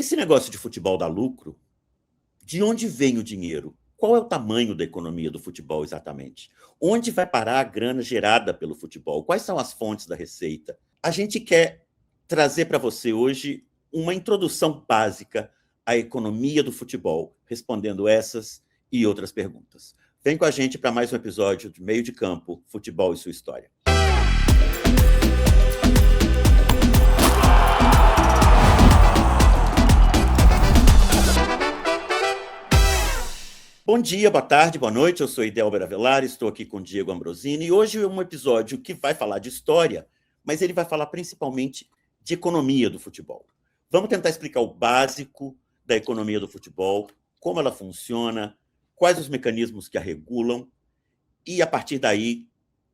Esse negócio de futebol dá lucro? De onde vem o dinheiro? Qual é o tamanho da economia do futebol exatamente? Onde vai parar a grana gerada pelo futebol? Quais são as fontes da receita? A gente quer trazer para você hoje uma introdução básica à economia do futebol, respondendo essas e outras perguntas. Vem com a gente para mais um episódio de Meio de Campo, Futebol e Sua História. Bom dia, boa tarde, boa noite, eu sou Idelber Avelar, estou aqui com Diego Ambrosini e hoje é um episódio que vai falar de história, mas ele vai falar principalmente de economia do futebol. Vamos tentar explicar o básico da economia do futebol, como ela funciona, quais os mecanismos que a regulam e, a partir daí,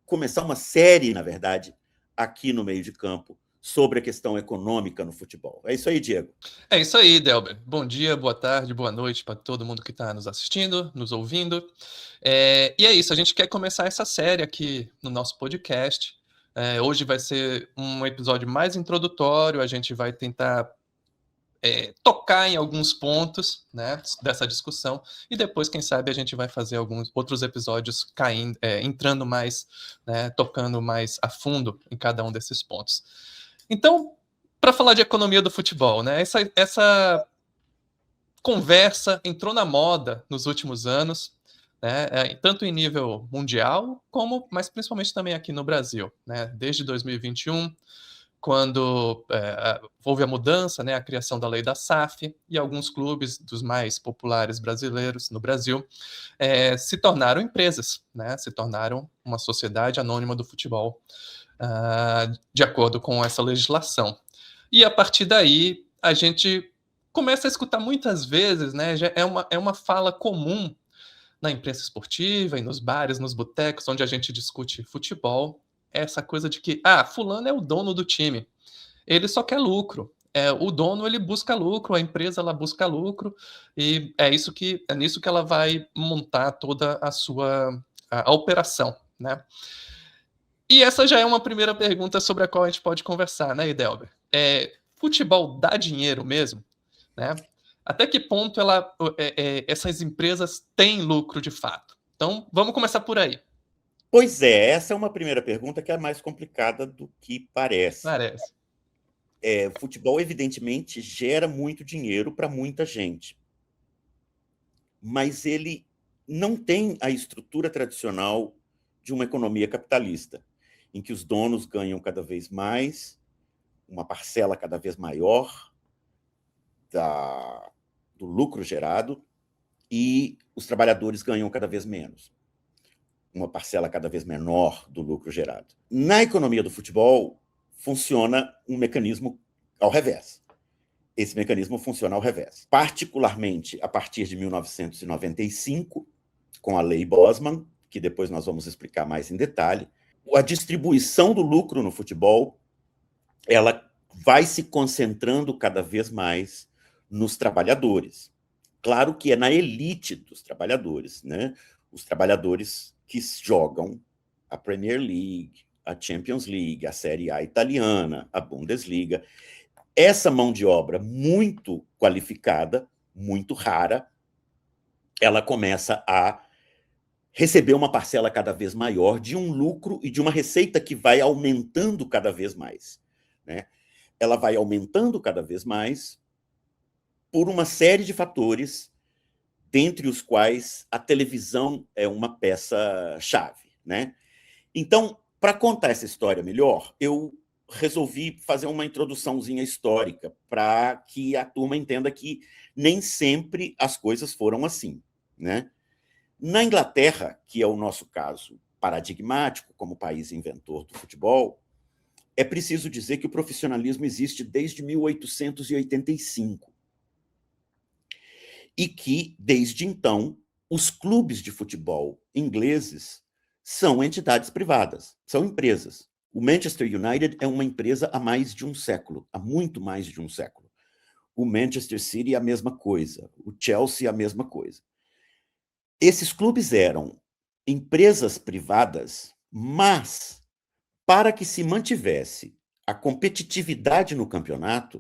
começar uma série, na verdade, aqui no Meio de Campo, sobre a questão econômica no futebol. É isso aí, Diego. É isso aí, Delber. Bom dia, boa tarde, boa noite para todo mundo que está nos assistindo, nos ouvindo. E é isso, a gente quer começar essa série aqui no nosso podcast. Hoje vai ser um episódio mais introdutório, a gente vai tentar tocar em alguns pontos, né, dessa discussão e depois, quem sabe, a gente vai fazer alguns outros episódios entrando mais, né, tocando mais a fundo em cada um desses pontos. Então, para falar de economia do futebol, né? Essa conversa entrou na moda nos últimos anos, né? Tanto em nível mundial, mas principalmente também aqui no Brasil, né? Desde 2021, quando houve a mudança, né? A criação da lei da SAF, e alguns clubes dos mais populares brasileiros no Brasil se tornaram empresas, né? Se tornaram uma sociedade anônima do futebol, de acordo com essa legislação. E a partir daí, a gente começa a escutar muitas vezes, né? Já é uma fala comum na imprensa esportiva e nos bares, nos botecos, onde a gente discute futebol, essa coisa de que, fulano é o dono do time, ele só quer lucro. O dono, ele busca lucro, a empresa, ela busca lucro, e é nisso que ela vai montar toda a operação, né? E essa já é uma primeira pergunta sobre a qual a gente pode conversar, né, Idelber? Futebol dá dinheiro mesmo? Né? Até que ponto essas empresas têm lucro de fato? Então, vamos começar por aí. Pois é, essa é uma primeira pergunta que é mais complicada do que parece. Parece. O futebol, evidentemente, gera muito dinheiro para muita gente, mas ele não tem a estrutura tradicional de uma economia capitalista, em que os donos ganham cada vez mais, uma parcela cada vez maior do lucro gerado, e os trabalhadores ganham cada vez menos, uma parcela cada vez menor do lucro gerado. Na economia do futebol, funciona um mecanismo ao revés. Esse mecanismo funciona ao revés. Particularmente a partir de 1995, com a Lei Bosman, que depois nós vamos explicar mais em detalhe, a distribuição do lucro no futebol, ela vai se concentrando cada vez mais nos trabalhadores. Claro que é na elite dos trabalhadores, né? Os trabalhadores que jogam a Premier League, a Champions League, a Série A italiana, a Bundesliga. Essa mão de obra muito qualificada, muito rara, ela começa a receber uma parcela cada vez maior de um lucro e de uma receita que vai aumentando cada vez mais, né? Ela vai aumentando cada vez mais por uma série de fatores, dentre os quais a televisão é uma peça-chave, né? Então, para contar essa história melhor, eu resolvi fazer uma introduçãozinha histórica para que a turma entenda que nem sempre as coisas foram assim, né? Na Inglaterra, que é o nosso caso paradigmático como país inventor do futebol, é preciso dizer que o profissionalismo existe desde 1885 e que, desde então, os clubes de futebol ingleses são entidades privadas, são empresas. O Manchester United é uma empresa há mais de um século, há muito mais de um século. O Manchester City é a mesma coisa, o Chelsea é a mesma coisa. Esses clubes eram empresas privadas, mas para que se mantivesse a competitividade no campeonato,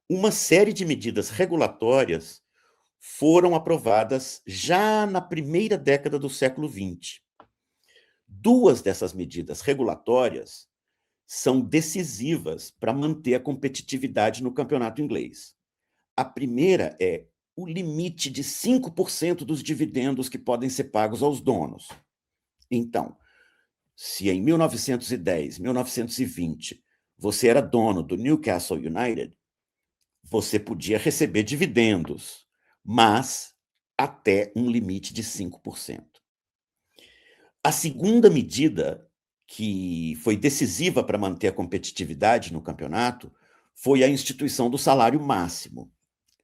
uma série de medidas regulatórias foram aprovadas já na primeira década do século XX. Duas dessas medidas regulatórias são decisivas para manter a competitividade no campeonato inglês. A primeira é o limite de 5% dos dividendos que podem ser pagos aos donos. Então, se em 1910, 1920, você era dono do Newcastle United, você podia receber dividendos, mas até um limite de 5%. A segunda medida, que foi decisiva para manter a competitividade no campeonato, foi a instituição do salário máximo.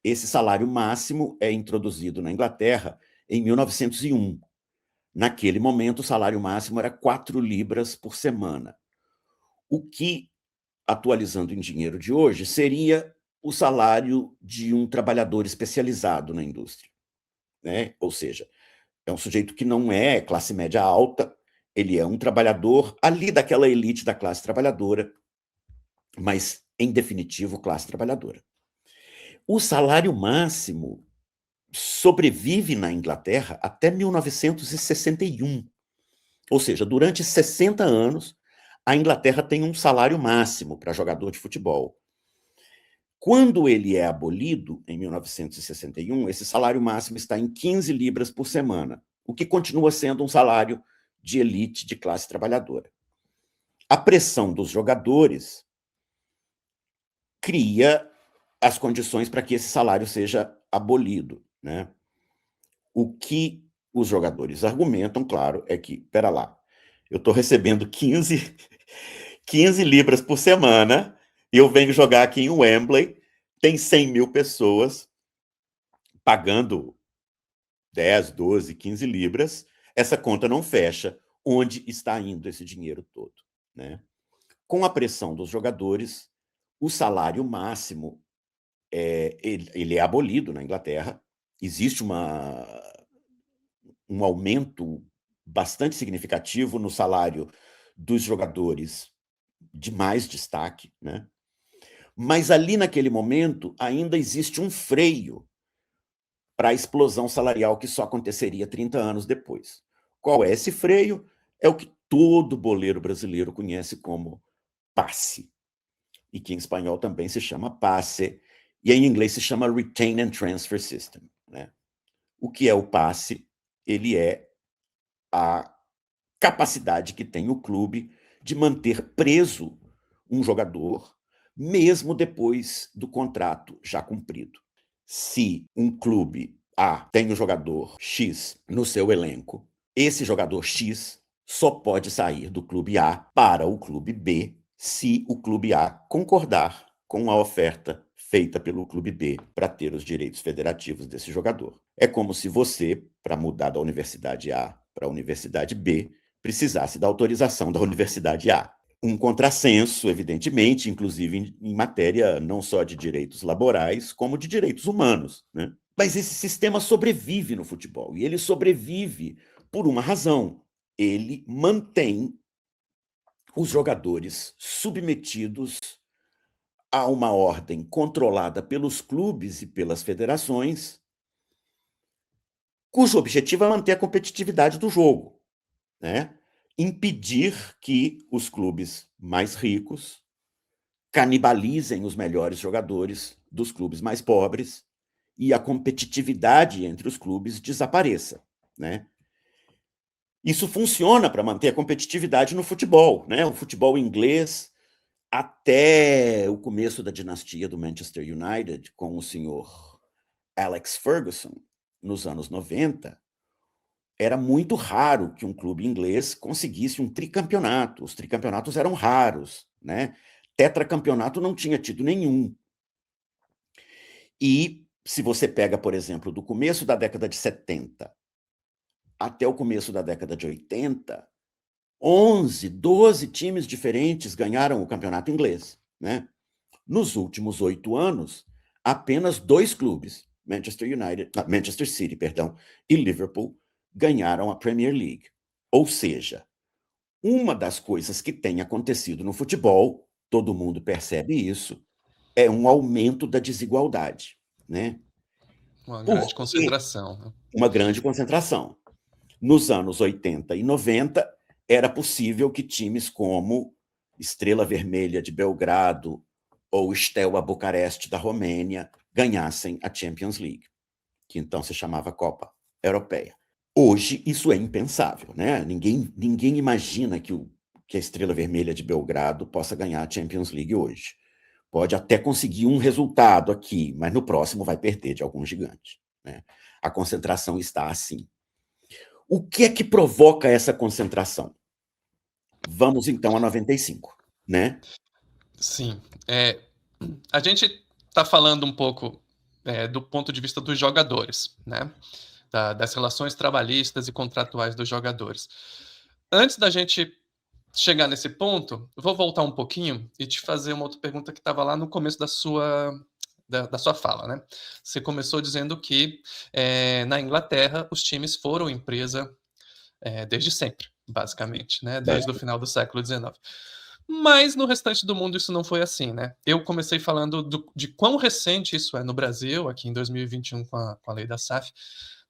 Esse salário máximo é introduzido na Inglaterra em 1901. Naquele momento, o salário máximo era 4 libras por semana, o que, atualizando em dinheiro de hoje, seria o salário de um trabalhador especializado na indústria, né? Ou seja, é um sujeito que não é classe média alta, ele é um trabalhador ali daquela elite da classe trabalhadora, mas, em definitivo, classe trabalhadora. O salário máximo sobrevive na Inglaterra até 1961. Ou seja, durante 60 anos, a Inglaterra tem um salário máximo para jogador de futebol. Quando ele é abolido, em 1961, esse salário máximo está em 15 libras por semana, o que continua sendo um salário de elite de classe trabalhadora. A pressão dos jogadores cria as condições para que esse salário seja abolido, né? O que os jogadores argumentam, claro, é que, pera lá, eu estou recebendo 15 libras por semana, e eu venho jogar aqui em Wembley, tem 100 mil pessoas pagando 10, 12, 15 libras, essa conta não fecha. Onde está indo esse dinheiro todo, né? Com a pressão dos jogadores, o salário máximo ele é abolido na Inglaterra. Existe um aumento bastante significativo no salário dos jogadores de mais destaque, né? Mas ali naquele momento ainda existe um freio para a explosão salarial que só aconteceria 30 anos depois. Qual é esse freio? É o que todo boleiro brasileiro conhece como passe, e que em espanhol também se chama passe, e em inglês se chama Retain and Transfer System, né? O que é o passe? Ele é a capacidade que tem o clube de manter preso um jogador, mesmo depois do contrato já cumprido. Se um clube A tem um jogador X no seu elenco, esse jogador X só pode sair do clube A para o clube B se o clube A concordar com a oferta feita pelo clube B para ter os direitos federativos desse jogador. É como se você, para mudar da universidade A para a universidade B, precisasse da autorização da universidade A. Um contrassenso, evidentemente, inclusive em matéria não só de direitos laborais, como de direitos humanos, né? Mas esse sistema sobrevive no futebol, e ele sobrevive por uma razão. Ele mantém os jogadores submetidos a uma ordem controlada pelos clubes e pelas federações, cujo objetivo é manter a competitividade do jogo, né? Impedir que os clubes mais ricos canibalizem os melhores jogadores dos clubes mais pobres e a competitividade entre os clubes desapareça, né? Isso funciona para manter a competitividade no futebol, né? O futebol inglês, até o começo da dinastia do Manchester United, com o senhor Alex Ferguson, nos anos 90, era muito raro que um clube inglês conseguisse um tricampeonato. Os tricampeonatos eram raros, né? Tetracampeonato não tinha tido nenhum. E se você pega, por exemplo, do começo da década de 70 até o começo da década de 80, 11, 12 times diferentes ganharam o campeonato inglês, né? Nos últimos 8 anos, apenas 2 clubes, Manchester City, perdão, e Liverpool, ganharam a Premier League. Ou seja, uma das coisas que tem acontecido no futebol, todo mundo percebe isso, é um aumento da desigualdade, né? Uma grande Porque concentração, né? uma grande concentração. Nos anos 80 e 90, era possível que times como Estrela Vermelha de Belgrado ou Steaua Bucareste da Romênia ganhassem a Champions League, que então se chamava Copa Europeia. Hoje, isso é impensável, né? Ninguém imagina que a Estrela Vermelha de Belgrado possa ganhar a Champions League hoje. Pode até conseguir um resultado aqui, mas no próximo vai perder de algum gigante, né? A concentração está assim. O que é que provoca essa concentração? Vamos, então, a 95, né? Sim. A gente está falando um pouco do ponto de vista dos jogadores, né? Das relações trabalhistas e contratuais dos jogadores. Antes da gente chegar nesse ponto, vou voltar um pouquinho e te fazer uma outra pergunta que estava lá no começo da sua fala, né? Você começou dizendo que na Inglaterra os times foram empresa desde sempre, basicamente, né? Desde o final do século XIX. Mas no restante do mundo isso não foi assim, né? Eu comecei falando de quão recente isso é no Brasil, aqui em 2021 com a lei da SAF.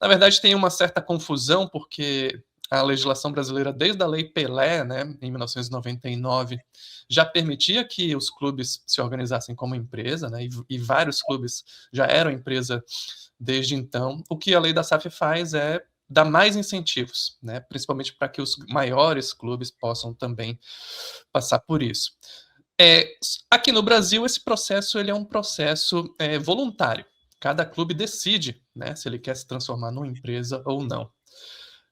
Na verdade, tem uma certa confusão, porque a legislação brasileira, desde a Lei Pelé, né, em 1999, já permitia que os clubes se organizassem como empresa, né, e vários clubes já eram empresa desde então. O que a lei da SAF faz é dar mais incentivos, né, principalmente para que os maiores clubes possam também passar por isso. Aqui no Brasil, esse processo ele é um processo voluntário. Cada clube decide, né, se ele quer se transformar numa empresa ou não.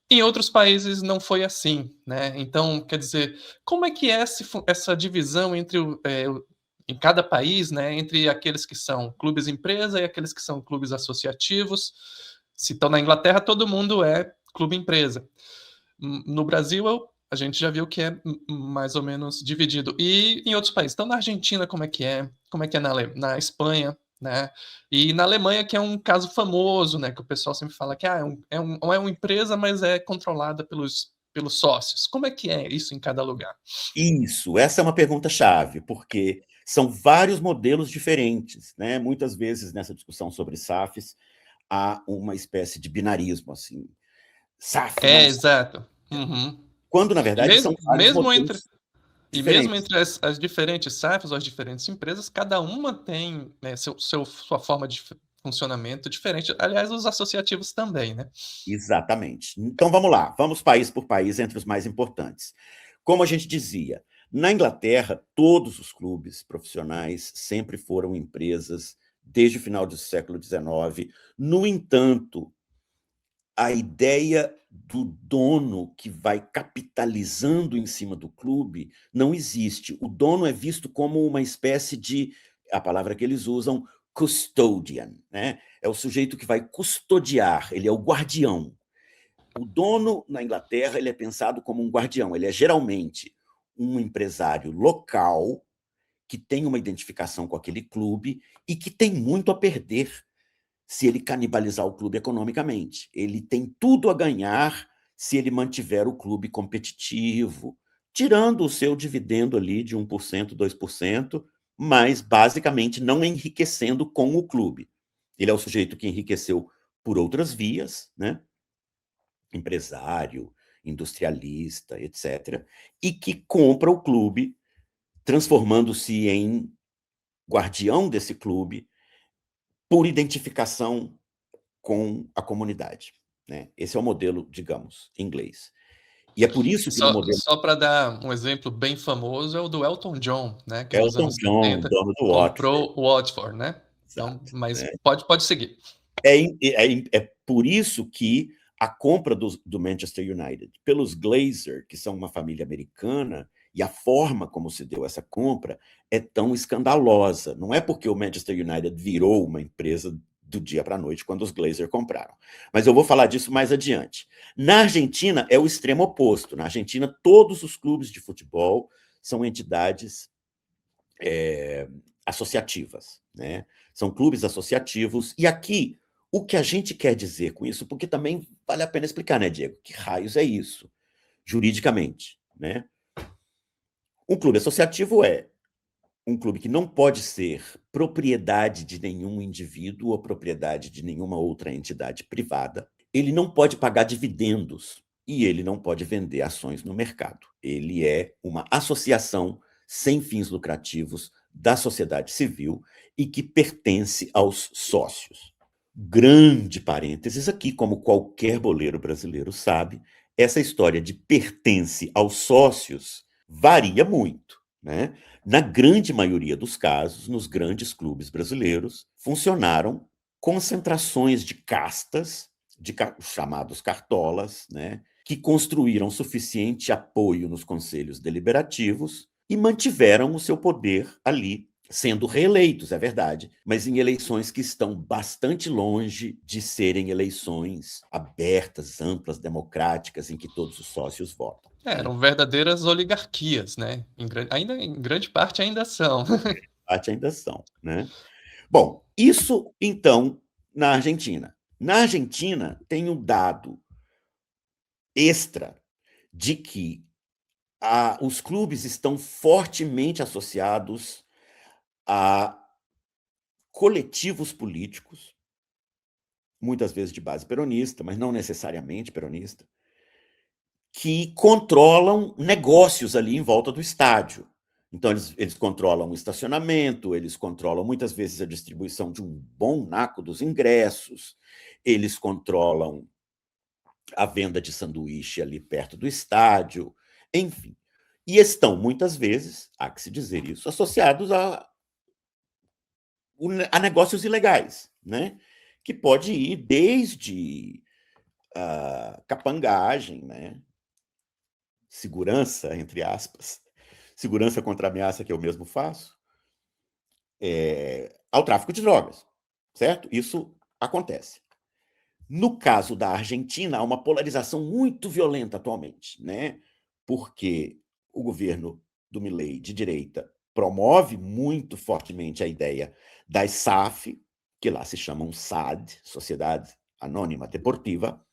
Em outros países não foi assim, né? Então, quer dizer, como é que é essa divisão em cada país, né, entre aqueles que são clubes empresa e aqueles que são clubes associativos? Se estão na Inglaterra, todo mundo é clube empresa. No Brasil, a gente já viu que é mais ou menos dividido. E em outros países. Então, na Argentina, como é que é? Como é que é na Espanha? Né? E na Alemanha, que é um caso famoso, né? Que o pessoal sempre fala que não é uma empresa, mas é controlada pelos sócios. Como é que é isso em cada lugar? Isso, essa é uma pergunta-chave, porque são vários modelos diferentes, né? Muitas vezes, nessa discussão sobre SAFs, há uma espécie de binarismo, assim. SAF, não SAF. Exato. Uhum. Quando, na E verdade, são mesmo, vários mesmo entre, modelos e mesmo diferentes. entre as diferentes SAFs ou as diferentes empresas, cada uma tem, né, sua forma de funcionamento diferente. Aliás, os associativos também, né? Exatamente. Então, vamos lá. Vamos país por país, entre os mais importantes. Como a gente dizia, na Inglaterra, todos os clubes profissionais sempre foram empresas desde o final do século XIX. No entanto, a ideia do dono que vai capitalizando em cima do clube não existe. O dono é visto como uma espécie de, a palavra que eles usam, custodian, né? É o sujeito que vai custodiar, ele é o guardião. O dono na Inglaterra ele é pensado como um guardião, ele é geralmente um empresário local que tem uma identificação com aquele clube e que tem muito a perder se ele canibalizar o clube economicamente. Ele tem tudo a ganhar se ele mantiver o clube competitivo, tirando o seu dividendo ali de 1%, 2%, mas basicamente não enriquecendo com o clube. Ele é o sujeito que enriqueceu por outras vias, né? Empresário, industrialista, etc., e que compra o clube, transformando-se em guardião desse clube por identificação com a comunidade, né? Esse é o modelo, digamos, inglês. E é por isso que no modelo Só para dar um exemplo bem famoso, é o do Elton John, né? Que nos Elton anos John, 70 dono do Watford, comprou o Watford, né? Então, exato, mas né? pode seguir. É por isso que a compra do Manchester United pelos Glazer, que são uma família americana, e a forma como se deu essa compra é tão escandalosa. Não é porque o Manchester United virou uma empresa do dia para a noite quando os Glazer compraram. Mas eu vou falar disso mais adiante. Na Argentina é o extremo oposto. Na Argentina, todos os clubes de futebol são entidades associativas, né? São clubes associativos. E aqui, o que a gente quer dizer com isso, porque também vale a pena explicar, né, Diego? Que raios é isso, juridicamente, né? Um clube associativo é um clube que não pode ser propriedade de nenhum indivíduo ou propriedade de nenhuma outra entidade privada. Ele não pode pagar dividendos e ele não pode vender ações no mercado. Ele é uma associação sem fins lucrativos da sociedade civil e que pertence aos sócios. Grande parênteses aqui, como qualquer boleiro brasileiro sabe, essa história de pertence aos sócios varia muito, né? Na grande maioria dos casos, nos grandes clubes brasileiros, funcionaram concentrações de castas, chamados cartolas, né? Que construíram suficiente apoio nos conselhos deliberativos e mantiveram o seu poder ali, sendo reeleitos, é verdade, mas em eleições que estão bastante longe de serem eleições abertas, amplas, democráticas, em que todos os sócios votam. Eram verdadeiras oligarquias, né? Ainda em grande parte ainda são. Parte ainda são, né? Bom, isso então na Argentina. Na Argentina tem um dado extra de que os clubes estão fortemente associados a coletivos políticos, muitas vezes de base peronista, mas não necessariamente peronista, que controlam negócios ali em volta do estádio. Então, eles controlam o estacionamento, eles controlam muitas vezes a distribuição de um bom naco dos ingressos, eles controlam a venda de sanduíche ali perto do estádio, enfim. E estão, muitas vezes, há que se dizer isso, associados a negócios ilegais, né? Que pode ir desde capangagem, né? Segurança, entre aspas, segurança contra ameaça que eu mesmo faço, ao tráfico de drogas, certo? Isso acontece. No caso da Argentina, há uma polarização muito violenta atualmente, né? Porque o governo do Milei, de direita, promove muito fortemente a ideia das SAF, que lá se chamam SAD, Sociedade Anônima Deportiva,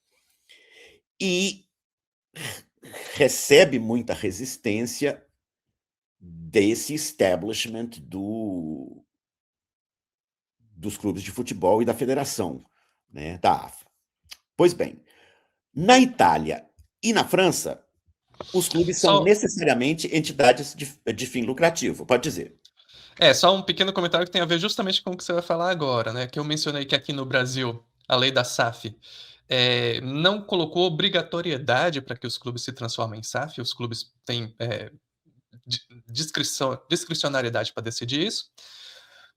e recebe muita resistência desse establishment dos clubes de futebol e da federação, né, da AFA. Pois bem, na Itália e na França, os clubes são Só, necessariamente entidades de fim lucrativo, pode dizer. só um pequeno comentário que tem a ver justamente com o que você vai falar agora, né? Que eu mencionei que aqui no Brasil, a lei da SAF não colocou obrigatoriedade para que os clubes se transformem em SAF, os clubes têm discricionariedade para decidir isso.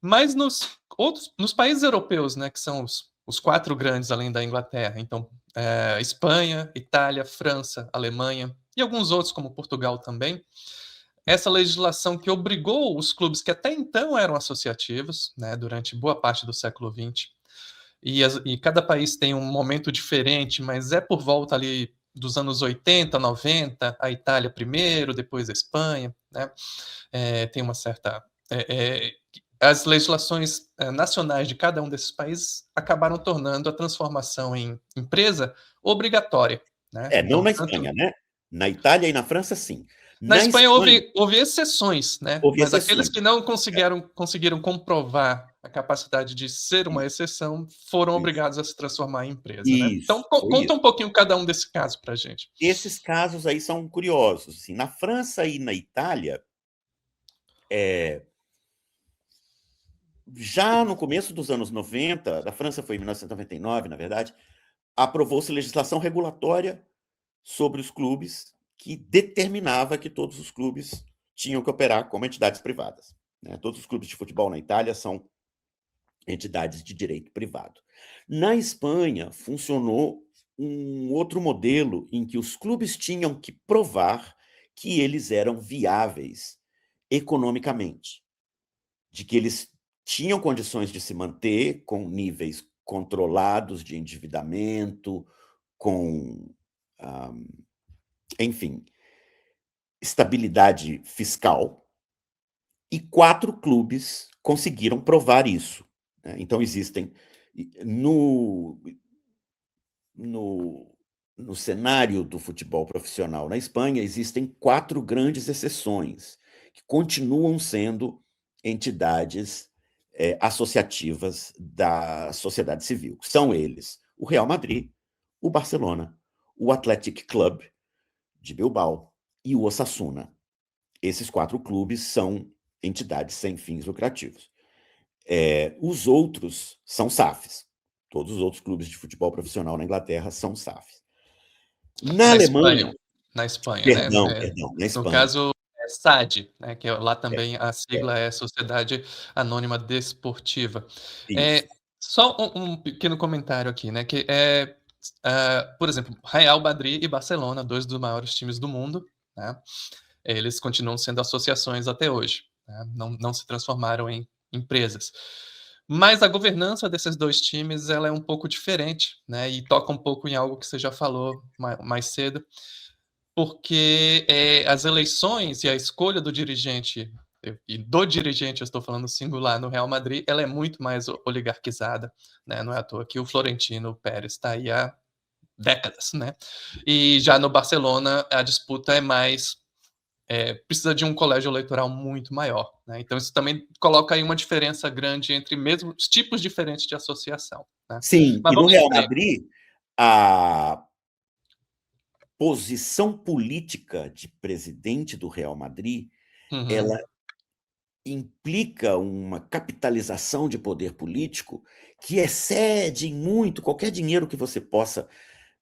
Mas nos países europeus, né, que são os quatro grandes além da Inglaterra, então Espanha, Itália, França, Alemanha e alguns outros como Portugal também, essa legislação que obrigou os clubes que até então eram associativos, né, durante boa parte do século XX, e cada país tem um momento diferente, mas é por volta ali dos anos 80, 90, a Itália primeiro, depois a Espanha, né? Tem uma certa. As legislações nacionais de cada um desses países acabaram tornando a transformação em empresa obrigatória, né? Não Então, na tanto Espanha, né? Na Itália e na França, sim. na Na Espanha Espanha, houve exceções, né? houve Mas aqueles exceções. que não conseguiram comprovar a capacidade de ser uma exceção foram Isso, obrigados a se transformar em empresa, né? Então, isso, foi conta isso. um pouquinho cada um desse caso para a gente. Esses casos aí são curiosos. Assim, na França e na Itália, já no começo dos anos 90, da França foi em 1999, na verdade, aprovou-se legislação regulatória sobre os clubes que determinava que todos os clubes tinham que operar como entidades privadas, né? Todos os clubes de futebol na Itália são entidades de direito privado. Na Espanha, funcionou um outro modelo em que os clubes tinham que provar que eles eram viáveis economicamente, de que eles tinham condições de se manter com níveis controlados de endividamento, com, enfim, estabilidade fiscal, e 4 clubes conseguiram provar isso, né? Então, existem no, no, no cenário do futebol profissional na Espanha, existem 4 grandes exceções que continuam sendo entidades associativas da sociedade civil. São eles o Real Madrid, o Barcelona, o Athletic Club de Bilbao e o Osasuna. Esses 4 clubes são entidades sem fins lucrativos. Os outros são SAFs. Todos os outros clubes de futebol profissional na Inglaterra são SAFs. Na Alemanha... Na Espanha, Perdão, né? na Espanha. No caso, é SAD, né? Que lá também a sigla é Sociedade Anônima Desportiva. Só um pequeno comentário aqui, né? Que por exemplo, Real Madrid e Barcelona, 2 dos maiores times do mundo, né? Eles continuam sendo associações até hoje, né? Não se transformaram em empresas. Mas a governança desses 2 times, ela é um pouco diferente, né? E toca um pouco em algo que você já falou mais cedo, porque as eleições e a escolha do dirigente, eu estou falando singular, no Real Madrid, ela é muito mais oligarquizada, né? Não é à toa que o Florentino Pérez está aí há décadas, né? E já no Barcelona, a disputa é mais... precisa de um colégio eleitoral muito maior, né? Então isso também coloca aí uma diferença grande entre mesmo os tipos diferentes de associação, né? Sim, Mas e no vamos Real em frente. Madrid, a posição política de presidente do Real Madrid, ela implica uma capitalização de poder político que excede muito qualquer dinheiro que você possa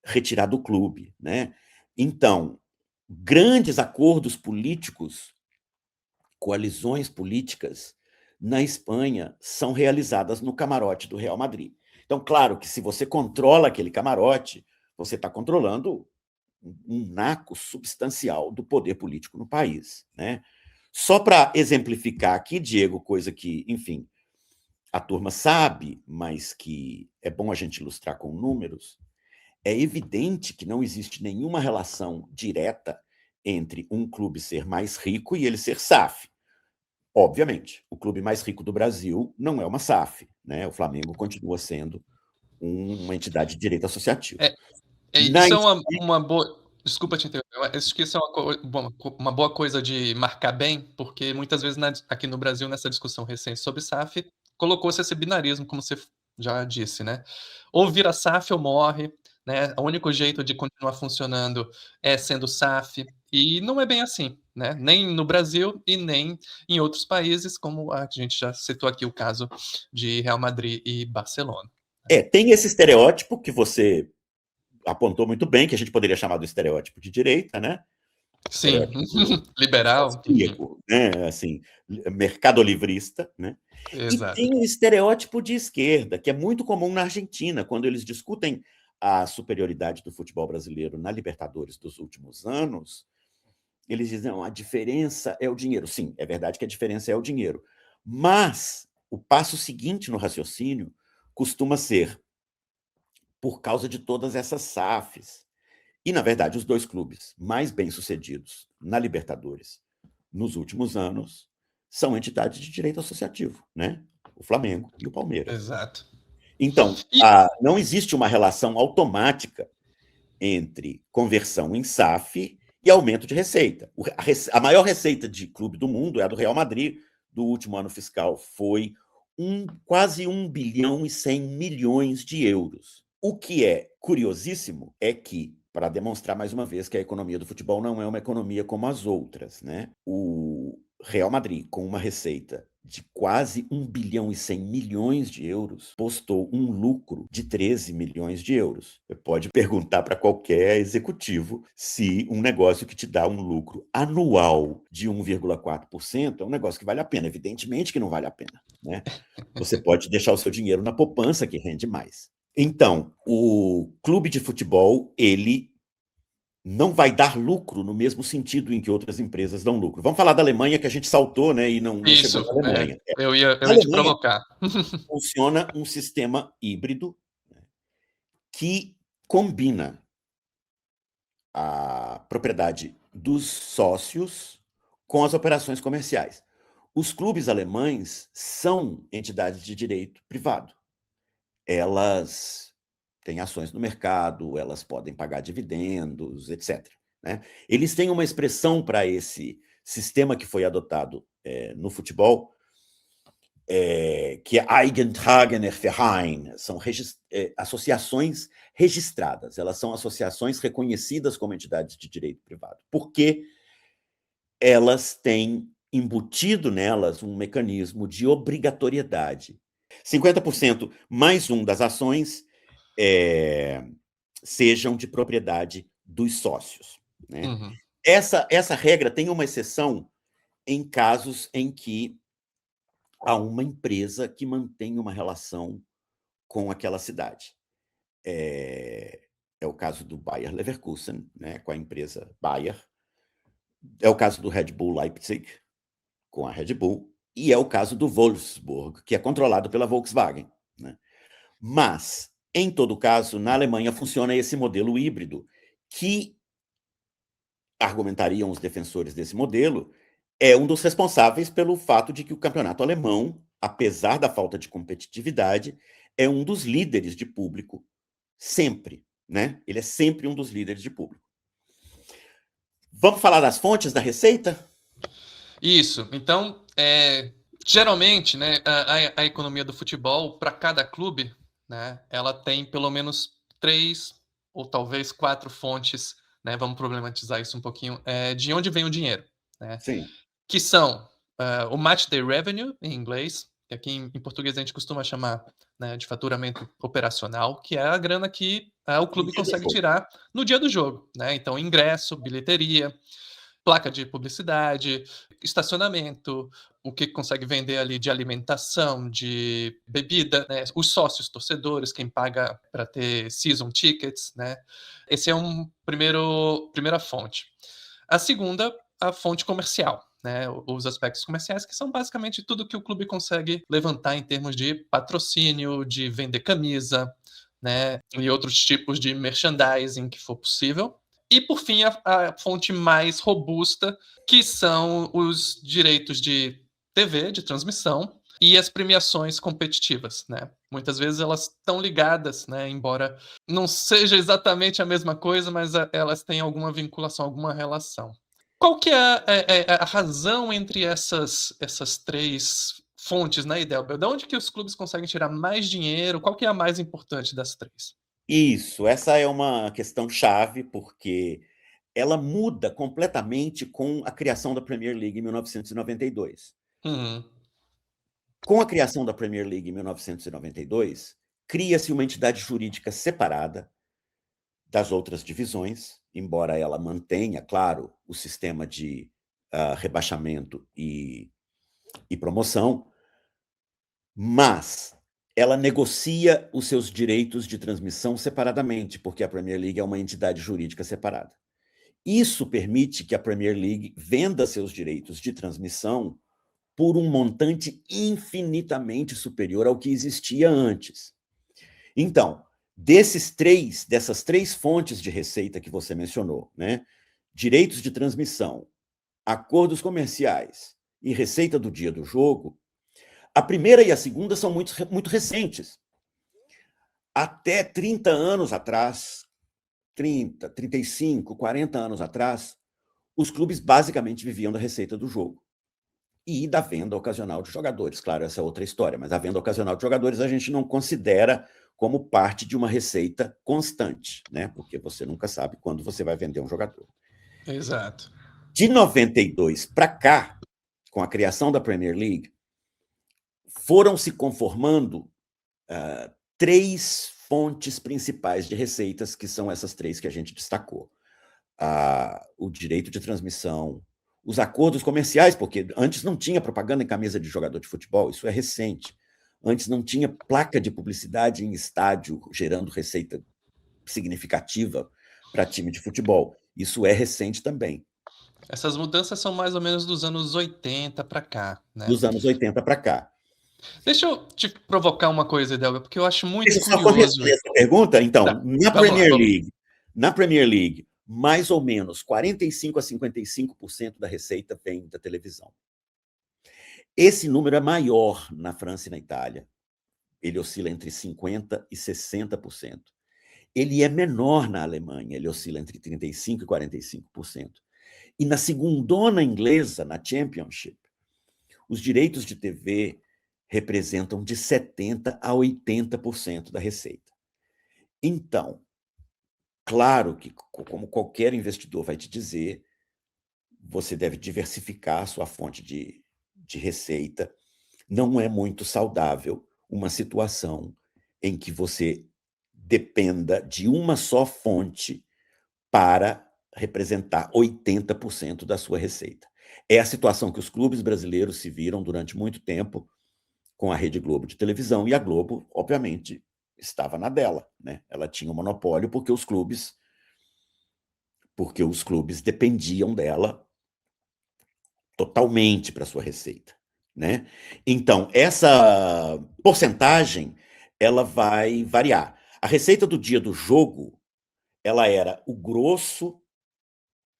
retirar do clube, né? Então, grandes acordos políticos, coalizões políticas na Espanha são realizadas no camarote do Real Madrid. Então, claro que se você controla aquele camarote, você está controlando um naco substancial do poder político no país, né? Só para exemplificar aqui, Diego, coisa que, enfim, a turma sabe, mas que é bom a gente ilustrar com números, é evidente que não existe nenhuma relação direta entre um clube ser mais rico e ele ser SAF. Obviamente, o clube mais rico do Brasil não é uma SAF, né? O Flamengo continua sendo uma entidade de direito associativo. Isso é uma boa... Desculpa te interromper, acho que isso é uma boa coisa de marcar bem, porque muitas vezes aqui no Brasil, nessa discussão recente sobre SAF, colocou-se esse binarismo, como você já disse, né? Ou vira SAF ou morre, né? O único jeito de continuar funcionando é sendo SAF, e não é bem assim, né? Nem no Brasil e nem em outros países, como a gente já citou aqui o caso de Real Madrid e Barcelona. Tem esse estereótipo que você apontou muito bem, que a gente poderia chamar do estereótipo de direita, né? Sim, liberal. Austríaco, né? Assim, mercadolivrista, né? E Exato. tem o estereótipo de esquerda, que é muito comum na Argentina, quando eles discutem a superioridade do futebol brasileiro na Libertadores dos últimos anos, eles dizem, não, a diferença é o dinheiro. Sim, é verdade que a diferença é o dinheiro, mas o passo seguinte no raciocínio costuma ser por causa de todas essas SAFs. E, na verdade, os 2 clubes mais bem-sucedidos na Libertadores nos últimos anos são entidades de direito associativo, né? O Flamengo e o Palmeiras. Exato. Então, não existe uma relação automática entre conversão em SAF e aumento de receita. A maior receita de clube do mundo é a do Real Madrid, do último ano fiscal, foi quase 1 bilhão e 100 milhões de euros. O que é curiosíssimo é que, para demonstrar mais uma vez que a economia do futebol não é uma economia como as outras, né? O Real Madrid, com uma receita de quase 1 bilhão e 100 milhões de euros, postou um lucro de 13 milhões de euros. Você pode perguntar para qualquer executivo se um negócio que te dá um lucro anual de 1,4% é um negócio que vale a pena. Evidentemente que não vale a pena, né? Você pode deixar o seu dinheiro na poupança, que rende mais. Então, o clube de futebol, ele não vai dar lucro no mesmo sentido em que outras empresas dão lucro. Vamos falar da Alemanha, que a gente saltou, né, e não chegou na Alemanha. Eu ia te Alemanha provocar. funciona um sistema híbrido, né, que combina a propriedade dos sócios com as operações comerciais. Os clubes alemães são entidades de direito privado. Elas têm ações no mercado, elas podem pagar dividendos, etc., né? Eles têm uma expressão para esse sistema que foi adotado no futebol, que é Eigentragener Verein, são associações registradas, elas são associações reconhecidas como entidades de direito privado, porque elas têm embutido nelas um mecanismo de obrigatoriedade. 50% mais um das ações sejam de propriedade dos sócios, né? Uhum. Essa regra tem uma exceção em casos em que há uma empresa que mantém uma relação com aquela cidade. É o caso do Bayer Leverkusen, né, com a empresa Bayer. É o caso do Red Bull Leipzig, com a Red Bull. E é o caso do Wolfsburg, que é controlado pela Volkswagen, né? Mas, em todo caso, na Alemanha funciona esse modelo híbrido, que, argumentariam os defensores desse modelo, é um dos responsáveis pelo fato de que o campeonato alemão, apesar da falta de competitividade, é um dos líderes de público, sempre, né? Ele é sempre um dos líderes de público. Vamos falar das fontes da receita? Isso. Então, geralmente, né, a economia do futebol, para cada clube, né, ela tem pelo menos 3 ou talvez 4 fontes, né, vamos problematizar isso um pouquinho, de onde vem o dinheiro, né? Sim. Que são o match day revenue, em inglês, que aqui em português a gente costuma chamar, né, de faturamento operacional, que é a grana que o No clube dia do consegue jogo. tirar no dia do jogo, né? Então, ingresso, bilheteria, placa de publicidade, estacionamento, o que consegue vender ali de alimentação, de bebida, né? Os sócios torcedores, quem paga para ter season tickets, né? Esse é primeira fonte. A segunda, a fonte comercial, né? Os aspectos comerciais, que são basicamente tudo que o clube consegue levantar em termos de patrocínio, de vender camisa, né? E outros tipos de merchandising que for possível. E, por fim, a fonte mais robusta, que são os direitos de TV, de transmissão, e as premiações competitivas, né? Muitas vezes elas estão ligadas, né? Embora não seja exatamente a mesma coisa, mas elas têm alguma vinculação, alguma relação. Qual que é a razão entre essas três fontes, né, Idelber? De onde que os clubes conseguem tirar mais dinheiro? Qual que é a mais importante das três? Isso, essa é uma questão chave, porque ela muda completamente com a criação da Premier League em 1992. Uhum. Com a criação da Premier League em 1992, cria-se uma entidade jurídica separada das outras divisões, embora ela mantenha, claro, o sistema de rebaixamento e promoção, mas ela negocia os seus direitos de transmissão separadamente, porque a Premier League é uma entidade jurídica separada. Isso permite que a Premier League venda seus direitos de transmissão por um montante infinitamente superior ao que existia antes. Então, dessas três fontes de receita que você mencionou, né? Direitos de transmissão, acordos comerciais e receita do dia do jogo, a primeira e a segunda são muito recentes. Até 30 anos atrás, 30, 35, 40 anos atrás, os clubes basicamente viviam da receita do jogo e da venda ocasional de jogadores. Claro, essa é outra história, mas a venda ocasional de jogadores a gente não considera como parte de uma receita constante, né? Porque você nunca sabe quando você vai vender um jogador. Exato. De 92 para cá, com a criação da Premier League, foram se conformando três fontes principais de receitas, que são essas três que a gente destacou. O direito de transmissão, os acordos comerciais, porque antes não tinha propaganda em camisa de jogador de futebol, isso é recente. Antes não tinha placa de publicidade em estádio gerando receita significativa para time de futebol. Isso é recente também. Essas mudanças são mais ou menos dos anos 80 para cá, né? Dos anos 80 para cá. Deixa eu te provocar uma coisa, Delber, porque eu acho muito Deixa eu só curioso. responder essa pergunta. Então, Tá, vamos. Na Premier League, mais ou menos 45 a 55% da receita vem da televisão. Esse número é maior na França e na Itália. Ele oscila entre 50% e 60%. Ele é menor na Alemanha, ele oscila entre 35% e 45%. E na segundona inglesa, na Championship, os direitos de TV representam de 70% a 80% da receita. Então, claro que, como qualquer investidor vai te dizer, você deve diversificar a sua fonte de receita. Não é muito saudável uma situação em que você dependa de uma só fonte para representar 80% da sua receita. É a situação que os clubes brasileiros se viram durante muito tempo com a Rede Globo de televisão, e a Globo, obviamente, estava na dela, né? Ela tinha o monopólio porque os clubes dependiam dela totalmente para sua receita, né? Então, essa porcentagem ela vai variar. A receita do dia do jogo, ela era o grosso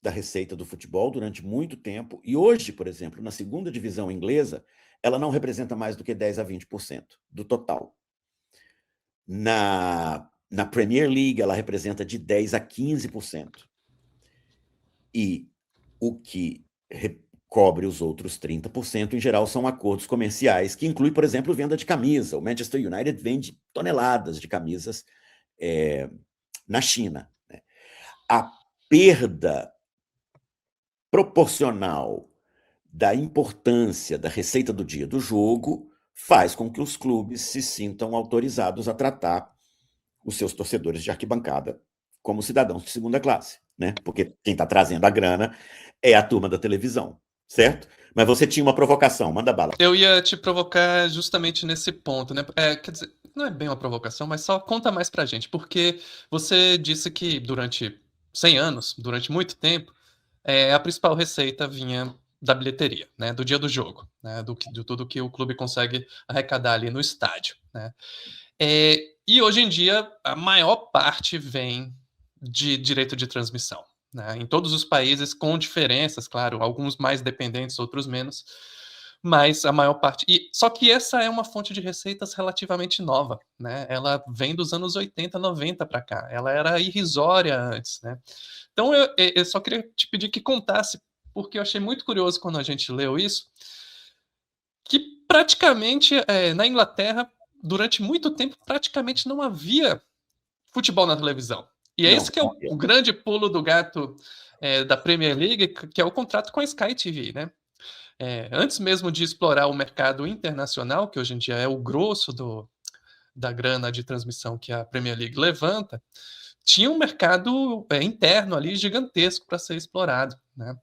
da receita do futebol durante muito tempo, e hoje, por exemplo, na segunda divisão inglesa, ela não representa mais do que 10% a 20% do total. Na Premier League, ela representa de 10% a 15%. E o que cobre os outros 30%, em geral, são acordos comerciais, que inclui, por exemplo, venda de camisa. O Manchester United vende toneladas de camisas na China, né? A perda proporcional da importância da receita do dia do jogo faz com que os clubes se sintam autorizados a tratar os seus torcedores de arquibancada como cidadãos de segunda classe, né? Porque quem está trazendo a grana é a turma da televisão, certo? Mas você tinha uma provocação, manda bala. Eu ia te provocar justamente nesse ponto, né? Quer dizer, não é bem uma provocação, mas só conta mais pra gente, porque você disse que durante 100 anos, durante muito tempo, a principal receita vinha da bilheteria, né? Do dia do jogo, né? De tudo que o clube consegue arrecadar ali no estádio, né? E hoje em dia, a maior parte vem de direito de transmissão, né? Em todos os países, com diferenças, claro, alguns mais dependentes, outros menos, mas a maior parte. Só que essa é uma fonte de receitas relativamente nova, né? Ela vem dos anos 80, 90 para cá. Ela era irrisória antes, né? Então eu só queria te pedir que contasse, porque eu achei muito curioso quando a gente leu isso, que praticamente na Inglaterra, durante muito tempo, praticamente não havia futebol na televisão. E é Não, esse que é o grande pulo do gato da Premier League, que é o contrato com a Sky TV, né? Antes mesmo de explorar o mercado internacional, que hoje em dia é o grosso da grana de transmissão que a Premier League levanta, tinha um mercado interno ali gigantesco para ser explorado, né?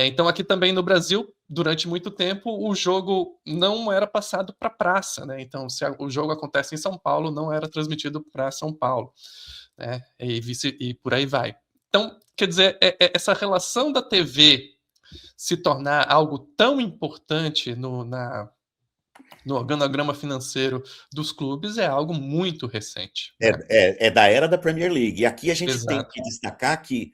Então, aqui também no Brasil, durante muito tempo, o jogo não era passado para praça, né? Então, se o jogo acontece em São Paulo, não era transmitido para São Paulo, né? E por aí vai. Então, quer dizer, essa relação da TV se tornar algo tão importante no organograma financeiro dos clubes é algo muito recente, né? É da era da Premier League. E aqui a gente tem Exato. que destacar que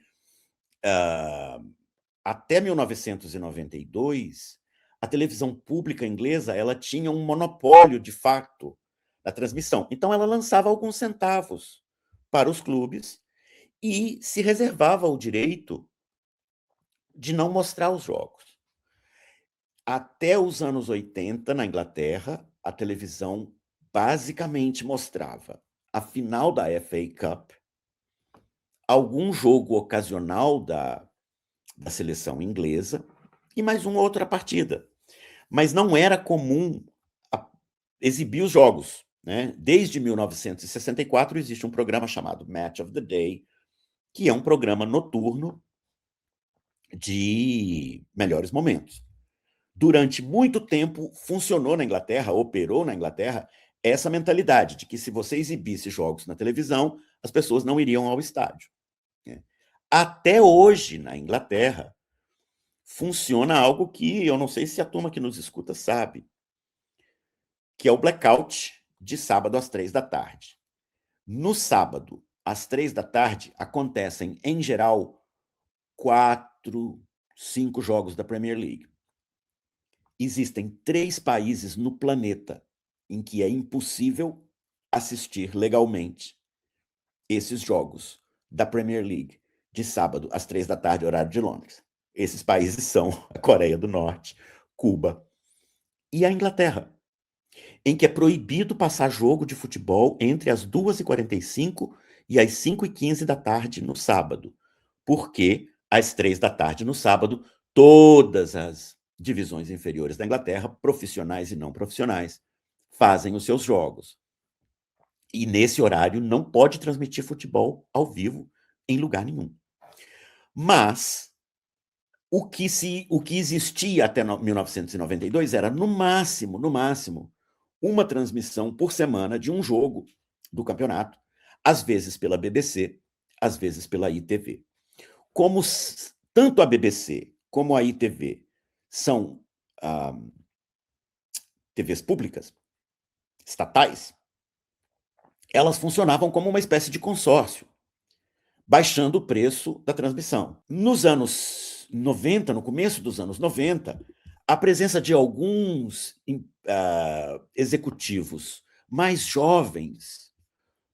até 1992, a televisão pública inglesa ela tinha um monopólio, de fato, da transmissão. Então, ela lançava alguns centavos para os clubes e se reservava o direito de não mostrar os jogos. Até os anos 80, na Inglaterra, a televisão basicamente mostrava a final da FA Cup, algum jogo ocasional da seleção inglesa e mais uma outra partida. Mas não era comum exibir os jogos, né? Desde 1964 existe um programa chamado Match of the Day, que é um programa noturno de melhores momentos. Durante muito tempo funcionou na Inglaterra, operou na Inglaterra, essa mentalidade de que se você exibisse jogos na televisão, as pessoas não iriam ao estádio, né? Até hoje, na Inglaterra, funciona algo que eu não sei se a turma que nos escuta sabe, que é o blackout de sábado às 3 da tarde. No sábado, às 3 da tarde, acontecem, em geral, 4, 5 jogos da Premier League. Existem 3 países no planeta em que é impossível assistir legalmente esses jogos da Premier League de sábado às 3 da tarde, horário de Londres. Esses países são a Coreia do Norte, Cuba e a Inglaterra. em que é proibido passar jogo de futebol entre as 2h45 e as 5h15 da tarde no sábado, porque às 3 da tarde no sábado, todas as divisões inferiores da Inglaterra, profissionais e não profissionais, fazem os seus jogos. E nesse horário não pode transmitir futebol ao vivo em lugar nenhum. Mas o que existia até 1992 era, no máximo, uma transmissão por semana de um jogo do campeonato, às vezes pela BBC, às vezes pela ITV. Como tanto a BBC como a ITV são TVs públicas, estatais, elas funcionavam como uma espécie de consórcio, baixando o preço da transmissão. Nos anos 90, no começo dos anos 90, a presença de alguns executivos mais jovens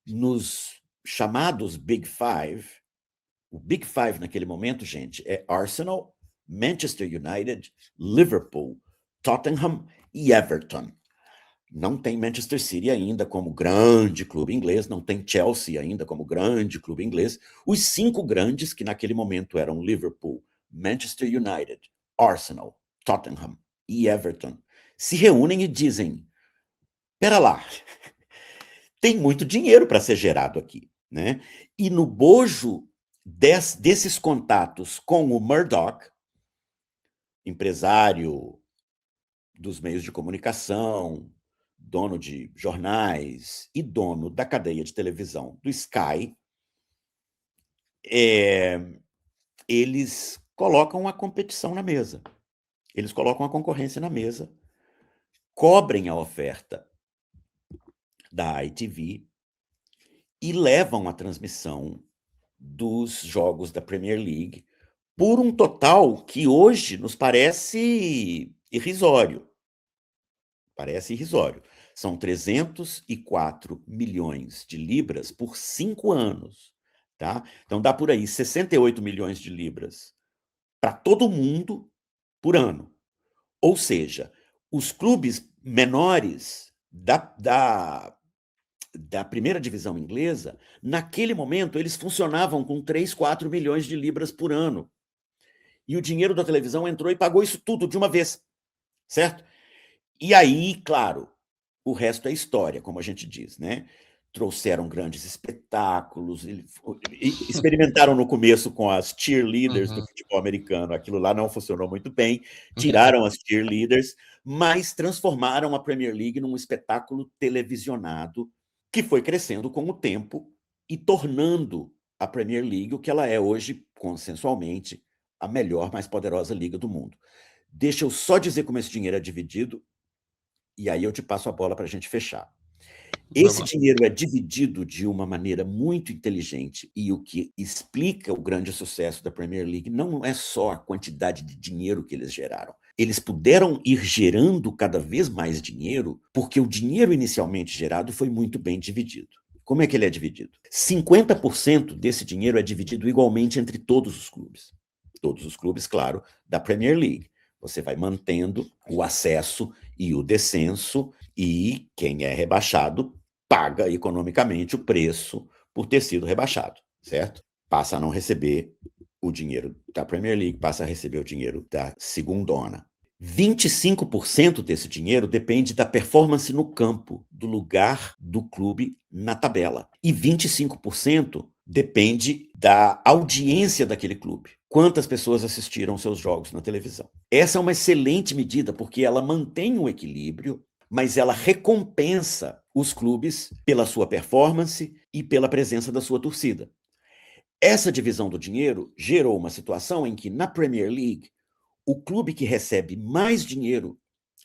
nos chamados Big Five. O Big Five naquele momento, gente, é Arsenal, Manchester United, Liverpool, Tottenham e Everton. Não tem Manchester City ainda como grande clube inglês, não tem Chelsea ainda como grande clube inglês. Os 5 grandes, que naquele momento eram Liverpool, Manchester United, Arsenal, Tottenham e Everton, se reúnem e dizem: pera lá, tem muito dinheiro para ser gerado aqui, né? E no bojo desses contatos com o Murdoch, empresário dos meios de comunicação, dono de jornais e dono da cadeia de televisão do Sky, eles colocam a competição na mesa. Eles colocam a concorrência na mesa, cobrem a oferta da ITV e levam a transmissão dos jogos da Premier League por um total que hoje nos parece irrisório. Parece irrisório. São 304 milhões de libras por 5 anos. Tá? Então, dá por aí 68 milhões de libras para todo mundo por ano. Ou seja, os clubes menores da primeira divisão inglesa, naquele momento, eles funcionavam com 3, 4 milhões de libras por ano. E o dinheiro da televisão entrou e pagou isso tudo de uma vez. Certo? E aí, claro, o resto é história, como a gente diz, né? Trouxeram grandes espetáculos, experimentaram no começo com as cheerleaders do futebol americano, aquilo lá não funcionou muito bem, tiraram as cheerleaders, mas transformaram a Premier League num espetáculo televisionado que foi crescendo com o tempo e tornando a Premier League o que ela é hoje, consensualmente, a melhor, mais poderosa liga do mundo. Deixa eu só dizer como esse dinheiro é dividido, e aí eu te passo a bola para a gente fechar. Esse dinheiro é dividido de uma maneira muito inteligente, e o que explica o grande sucesso da Premier League não é só a quantidade de dinheiro que eles geraram. Eles puderam ir gerando cada vez mais dinheiro, porque o dinheiro inicialmente gerado foi muito bem dividido. Como é que ele é dividido? 50% desse dinheiro é dividido igualmente entre todos os clubes. Todos os clubes, claro, da Premier League. Você vai mantendo o acesso e o descenso, e quem é rebaixado paga economicamente o preço por ter sido rebaixado, certo? Passa a não receber o dinheiro da Premier League, passa a receber o dinheiro da segundona. 25% desse dinheiro depende da performance no campo, do lugar do clube na tabela. E 25% depende da audiência daquele clube. Quantas pessoas assistiram seus jogos na televisão? Essa é uma excelente medida, porque ela mantém o equilíbrio, mas ela recompensa os clubes pela sua performance e pela presença da sua torcida. Essa divisão do dinheiro gerou uma situação em que, na Premier League, o clube que recebe mais dinheiro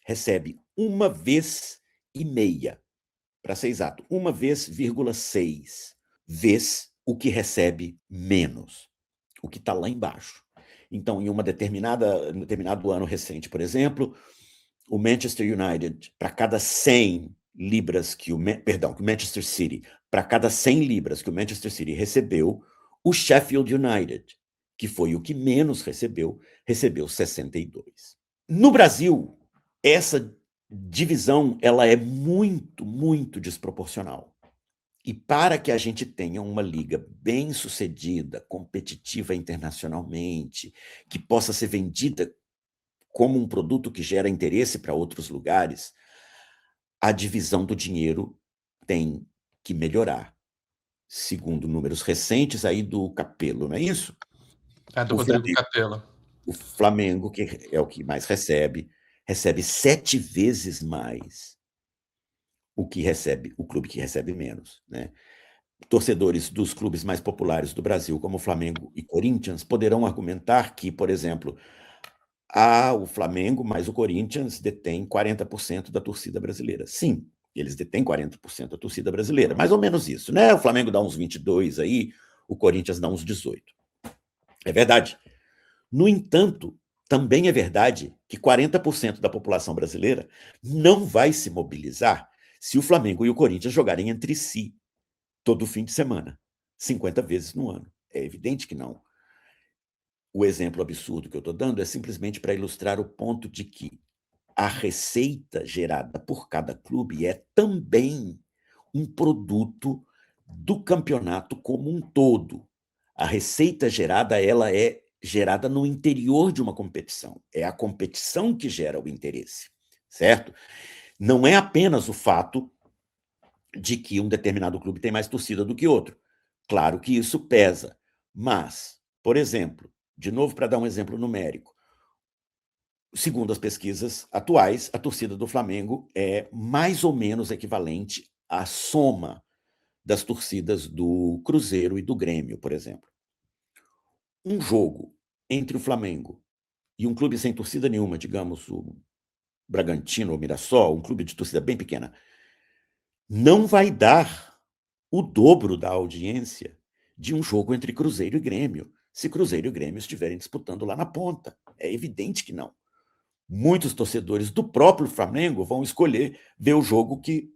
recebe 1,5 para ser exato, 1,6 vezes o que recebe menos, o que está lá embaixo. Então, em um determinado ano recente, por exemplo, o Manchester United, para cada 100 libras que o Manchester City, para cada 100 libras que o Manchester City recebeu, o Sheffield United, que foi o que menos recebeu 62. No Brasil, essa divisão ela é muito, muito desproporcional. E para que a gente tenha uma liga bem-sucedida, competitiva internacionalmente, que possa ser vendida como um produto que gera interesse para outros lugares, a divisão do dinheiro tem que melhorar. Segundo números recentes aí do Capello, não é isso? É do O Rodrigo Flamengo, Capello. o Flamengo, que é o que mais recebe 7 vezes mais o que recebe o clube que recebe menos, né? Torcedores dos clubes mais populares do Brasil, como Flamengo e Corinthians, poderão argumentar que, por exemplo, o Flamengo mais o Corinthians detém 40% da torcida brasileira. Sim, eles detêm 40% da torcida brasileira, mais ou menos isso, né? O Flamengo dá uns 22 aí, o Corinthians dá uns 18. É verdade. No entanto, também é verdade que 40% da população brasileira não vai se mobilizar se o Flamengo e o Corinthians jogarem entre si todo fim de semana, 50 vezes no ano. É evidente que não. O exemplo absurdo que eu estou dando é simplesmente para ilustrar o ponto de que a receita gerada por cada clube é também um produto do campeonato como um todo. A receita gerada, ela é gerada no interior de uma competição. É a competição que gera o interesse, certo? Não é apenas o fato de que um determinado clube tem mais torcida do que outro. Claro que isso pesa, mas, por exemplo, de novo para dar um exemplo numérico, segundo as pesquisas atuais, a torcida do Flamengo é mais ou menos equivalente à soma das torcidas do Cruzeiro e do Grêmio, por exemplo. Um jogo entre o Flamengo e um clube sem torcida nenhuma, digamos o Bragantino ou Mirassol, um clube de torcida bem pequena, não vai dar o dobro da audiência de um jogo entre Cruzeiro e Grêmio, se Cruzeiro e Grêmio estiverem disputando lá na ponta. É evidente que não. Muitos torcedores do próprio Flamengo vão escolher ver o jogo que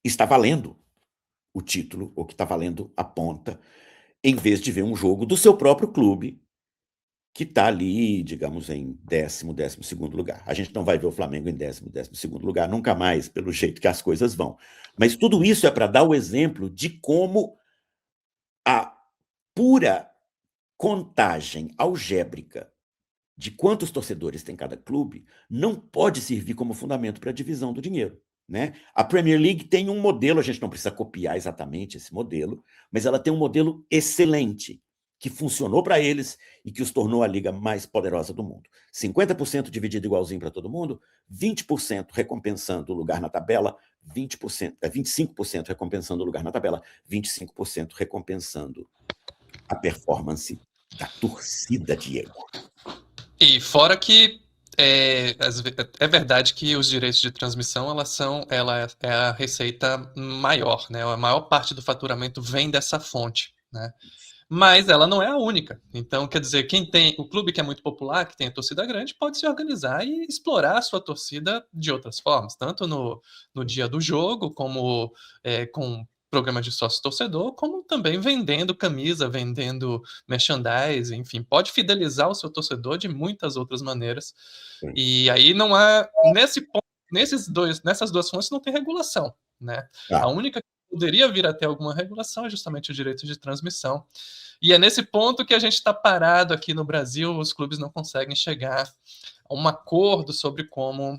está valendo o título, ou que está valendo a ponta, em vez de ver um jogo do seu próprio clube, que está ali, digamos, em 10º lugar. A gente não vai ver o Flamengo em 10º lugar, nunca mais, pelo jeito que as coisas vão. Mas tudo isso é para dar o exemplo de como a pura contagem algébrica de quantos torcedores tem cada clube não pode servir como fundamento para a divisão do dinheiro. Né? A Premier League tem um modelo, a gente não precisa copiar exatamente esse modelo, mas ela tem um modelo excelente, que funcionou para eles e que os tornou a liga mais poderosa do mundo. 50% dividido igualzinho para todo mundo, 20% recompensando o lugar na tabela, 25% recompensando o lugar na tabela, 25% recompensando a performance da torcida, Diego. E fora que é verdade que os direitos de transmissão ela é a receita maior, né? A maior parte do faturamento vem dessa fonte, né? Mas ela não é a única. Então, quer dizer, quem tem o clube que é muito popular, que tem a torcida grande, pode se organizar e explorar a sua torcida de outras formas, tanto no dia do jogo, como com programas de sócio-torcedor, como também vendendo camisa, vendendo merchandise, enfim, pode fidelizar o seu torcedor de muitas outras maneiras. Sim. E aí não há, nesse ponto, nessas duas fontes não tem regulação, né? A única que poderia vir a ter alguma regulação é justamente o direito de transmissão. E é nesse ponto que a gente está parado aqui no Brasil, os clubes não conseguem chegar a um acordo sobre como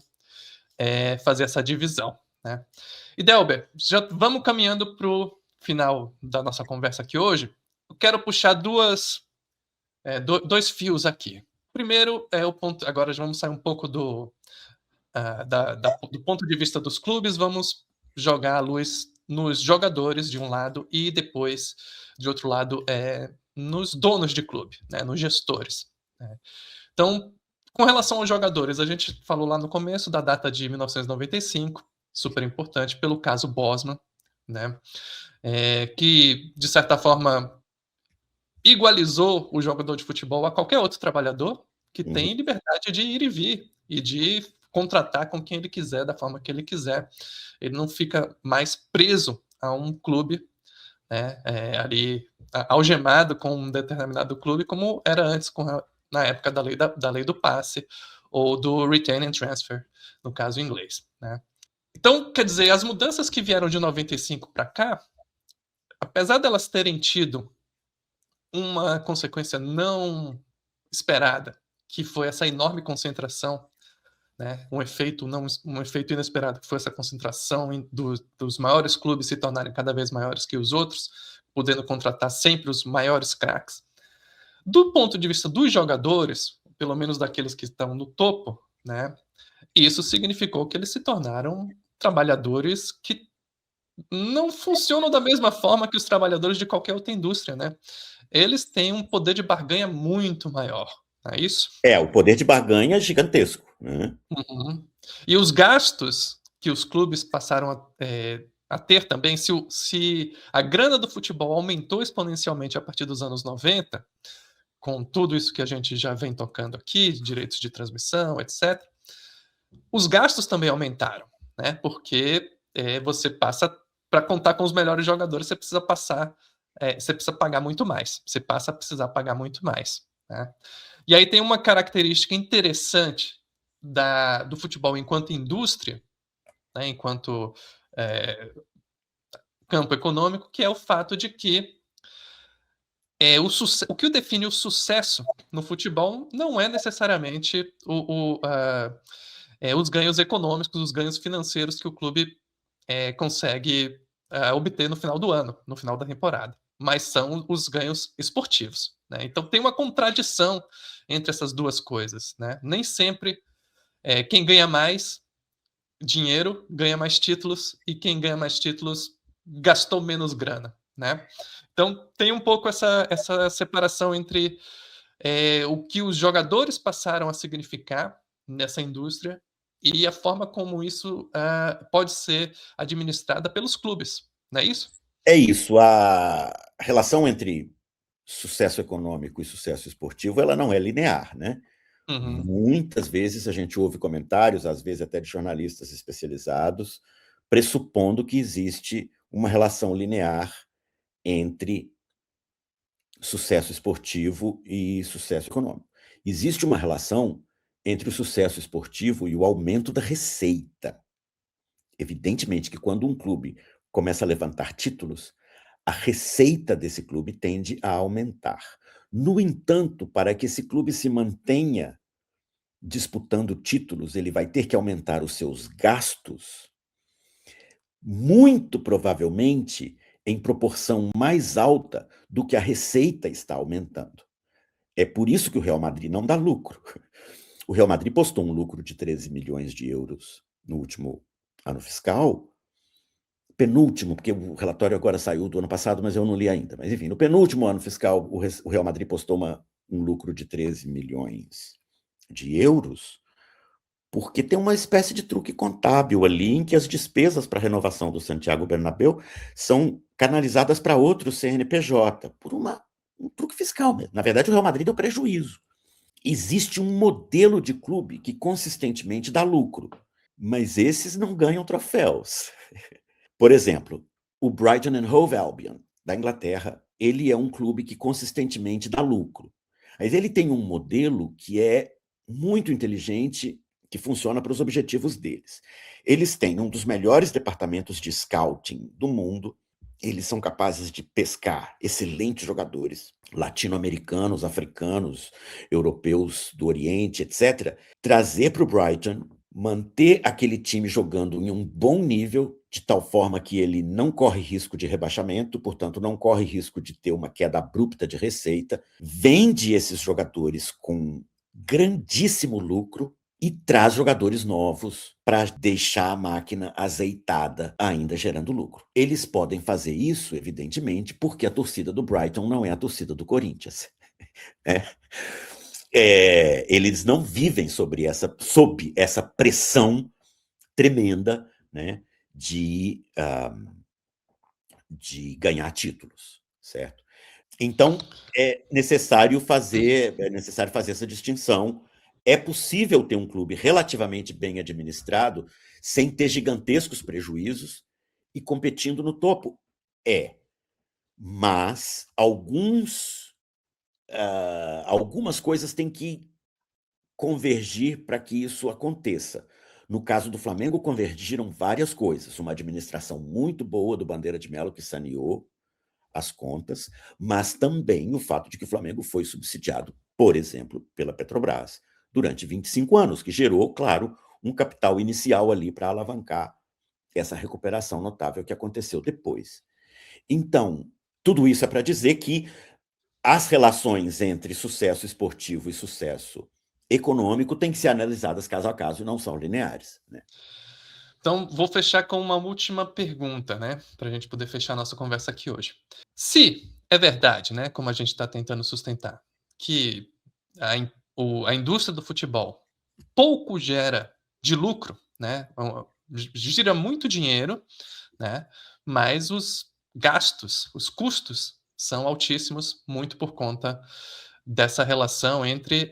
fazer essa divisão. Né? E Delber, já vamos caminhando para o final da nossa conversa aqui hoje. Eu quero puxar dois fios aqui. Primeiro é o ponto. Agora já vamos sair um pouco do ponto de vista dos clubes, vamos jogar a luz nos jogadores de um lado e depois, de outro lado, nos donos de clube, né, nos gestores. Né. Então, com relação aos jogadores, a gente falou lá no começo da data de 1995, super importante, pelo caso Bosman, né, que, de certa forma, igualizou o jogador de futebol a qualquer outro trabalhador que tem liberdade de ir e vir e de contratar com quem ele quiser, da forma que ele quiser. Ele não fica mais preso a um clube, né, ali algemado com um determinado clube, como era antes na época da lei do passe ou do retain and transfer, no caso inglês, né? Então, quer dizer, as mudanças que vieram de 95 para cá, apesar delas terem tido uma consequência não esperada, que foi essa enorme concentração, né? Um efeito inesperado, que foi essa concentração dos maiores clubes se tornarem cada vez maiores que os outros, podendo contratar sempre os maiores craques. Do ponto de vista dos jogadores, pelo menos daqueles que estão no topo, né? Isso significou que eles se tornaram trabalhadores que não funcionam da mesma forma que os trabalhadores de qualquer outra indústria, né? Eles têm um poder de barganha muito maior, não é isso? O poder de barganha é gigantesco, né? Uhum. E os gastos que os clubes passaram a ter também, se a grana do futebol aumentou exponencialmente a partir dos anos 90, com tudo isso que a gente já vem tocando aqui, direitos de transmissão, etc., os gastos também aumentaram, né? Porque você passa, para contar com os melhores jogadores, você precisa você precisa pagar muito mais. Você passa a precisar pagar muito mais, né? E aí tem uma característica interessante do futebol enquanto indústria, né, enquanto campo econômico, que é o fato de que o que define o sucesso no futebol não é necessariamente os ganhos econômicos, os ganhos financeiros que o clube consegue obter no final do ano, no final da temporada, mas são os ganhos esportivos, né? Então tem uma contradição entre essas duas coisas, né? Nem sempre quem ganha mais dinheiro ganha mais títulos e quem ganha mais títulos gastou menos grana, né? Então tem um pouco essa separação entre o que os jogadores passaram a significar nessa indústria e a forma como isso pode ser administrada pelos clubes, não é isso? É isso. A relação entre sucesso econômico e sucesso esportivo, ela não é linear, né? Uhum. Muitas vezes a gente ouve comentários, às vezes até de jornalistas especializados, pressupondo que existe uma relação linear entre sucesso esportivo e sucesso econômico. Existe uma relação entre o sucesso esportivo e o aumento da receita. Evidentemente que quando um clube começa a levantar títulos, a receita desse clube tende a aumentar. No entanto, para que esse clube se mantenha disputando títulos, ele vai ter que aumentar os seus gastos, muito provavelmente em proporção mais alta do que a receita está aumentando. É por isso que o Real Madrid não dá lucro. O Real Madrid postou um lucro de 13 milhões de euros no último ano fiscal, penúltimo, porque o relatório agora saiu do ano passado, mas eu não li ainda. Mas, enfim, no penúltimo ano fiscal, o Real Madrid postou um lucro de 13 milhões de euros, porque tem uma espécie de truque contábil ali, em que as despesas para a renovação do Santiago Bernabéu são canalizadas para outro CNPJ, por um truque fiscal mesmo. Na verdade, o Real Madrid deu prejuízo. Existe um modelo de clube que consistentemente dá lucro, mas esses não ganham troféus. Por exemplo, o Brighton and Hove Albion, da Inglaterra, ele é um clube que consistentemente dá lucro. Mas ele tem um modelo que é muito inteligente, que funciona para os objetivos deles. Eles têm um dos melhores departamentos de scouting do mundo. Eles são capazes de pescar excelentes jogadores, latino-americanos, africanos, europeus do Oriente, etc., trazer para o Brighton, manter aquele time jogando em um bom nível, de tal forma que ele não corre risco de rebaixamento, portanto, não corre risco de ter uma queda abrupta de receita, vende esses jogadores com grandíssimo lucro e traz jogadores novos para deixar a máquina azeitada, ainda gerando lucro. Eles podem fazer isso, evidentemente, porque a torcida do Brighton não é a torcida do Corinthians. Eles não vivem sob essa pressão tremenda, né, de ganhar títulos, certo? Então, é necessário fazer essa distinção. É possível ter um clube relativamente bem administrado, sem ter gigantescos prejuízos e competindo no topo. Mas algumas coisas têm que convergir para que isso aconteça. No caso do Flamengo, convergiram várias coisas. Uma administração muito boa do Bandeira de Melo, que saneou as contas, mas também o fato de que o Flamengo foi subsidiado, por exemplo, pela Petrobras, durante 25 anos, que gerou, claro, um capital inicial ali para alavancar essa recuperação notável que aconteceu depois. Então, tudo isso é para dizer que as relações entre sucesso esportivo e sucesso econômico têm que ser analisadas caso a caso e não são lineares, né? Então, vou fechar com uma última pergunta, né? Para a gente poder fechar a nossa conversa aqui hoje. Se é verdade, né? Como a gente está tentando sustentar, que a indústria do futebol pouco gera de lucro, né? Gira muito dinheiro, né? Mas os gastos, os custos são altíssimos, muito por conta dessa relação entre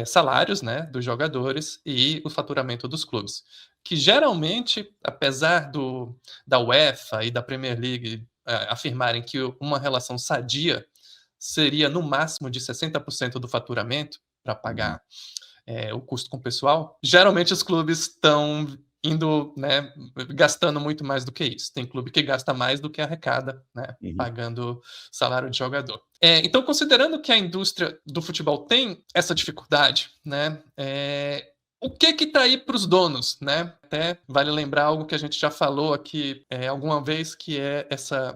salários, né, dos jogadores e o faturamento dos clubes. Que geralmente, apesar da UEFA e da Premier League afirmarem que uma relação sadia seria no máximo de 60% do faturamento para pagar o custo com o pessoal, geralmente os clubes estão indo, né, gastando muito mais do que isso. Tem clube que gasta mais do que arrecada, né, pagando salário de jogador. Então, considerando que a indústria do futebol tem essa dificuldade, né, o que está aí para os donos, né? Até vale lembrar algo que a gente já falou aqui alguma vez, que é